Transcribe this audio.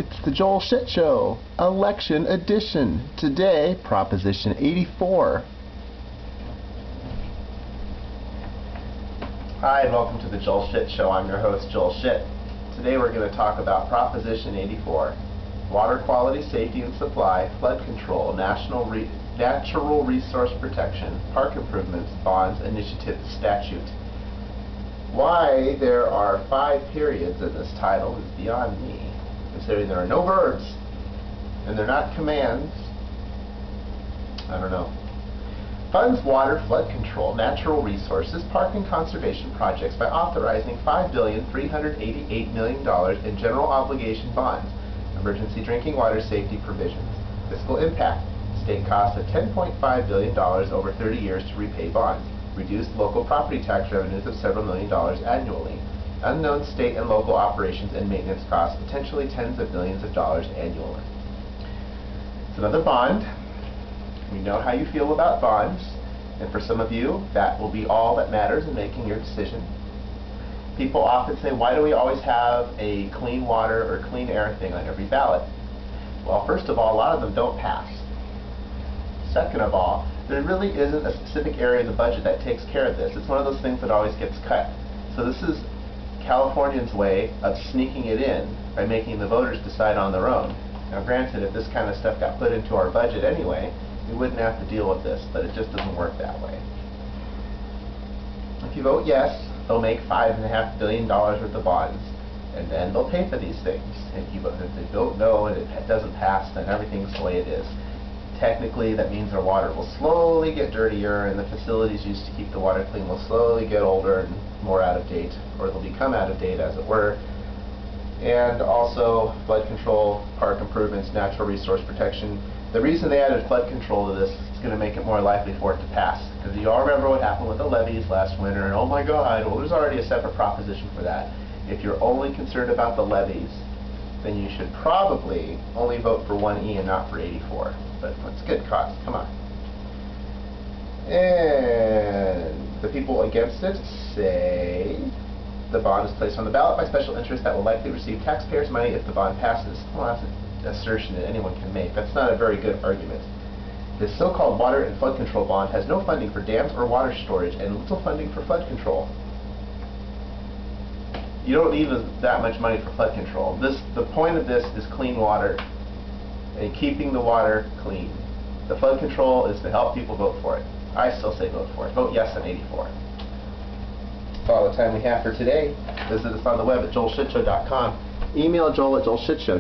It's the Joel Shit Show, Election Edition. Today, Proposition 84. Hi, and welcome to the Joel Shit Show. I'm your host, Joel Shit. Today we're going to talk about Proposition 84. Water quality, safety and supply, flood control, natural resource protection, park improvements, bonds, initiative, statute. Why there are 5 periods in this title is beyond me, considering there are no verbs and they're not commands. I don't know. Funds water, flood control, natural resources, park and conservation projects by authorizing $5,388,000,000 in general obligation bonds, emergency drinking water safety provisions. Fiscal impact: state costs of $10.5 billion over 30 years to repay bonds. Reduced local property tax revenues of several $1,000,000 annually. Unknown state and local operations and maintenance costs, potentially tens of millions of dollars annually. It's another bond. We know how you feel about bonds, and for some of you, that will be all that matters in making your decision. People often say, why do we always have a clean water or clean air thing on every ballot? Well, first of all, a lot of them don't pass. Second of all, there really isn't a specific area of the budget that takes care of this. It's one of those things that always gets cut. So this is Californians' way of sneaking it in by making the voters decide on their own. Now granted, if this kind of stuff got put into our budget anyway, we wouldn't have to deal with this, but it just doesn't work that way. If you vote yes, they'll make $5.5 billion worth of bonds, and then they'll pay for these things. If they vote no and it doesn't pass, then everything's the way it is. Technically, that means our water will slowly get dirtier, and the facilities used to keep the water clean will slowly get older and more out of date, or they'll become out of date, as it were. And also, flood control, park improvements, natural resource protection. The reason they added flood control to this is going to make it more likely for it to pass. Because you all remember what happened with the levees last winter, and oh my God, well, there's already a separate proposition for that. If you're only concerned about the levees, then you should probably only vote for 1E and not for 84. But it's a good cause. Come on. And the people against it say the bond is placed on the ballot by special interest that will likely receive taxpayers' money if the bond passes. Well, that's an assertion that anyone can make. That's not a very good argument. This so-called water and flood control bond has no funding for dams or water storage and little funding for flood control. You don't need that much money for flood control. The point of this is clean water and keeping the water clean. The flood control is to help people vote for it. I still say vote for it. Vote yes on 84. That's all the time we have for today. Visit us on the web at joelshitshow.com. Email Joel at joelshitshow.com.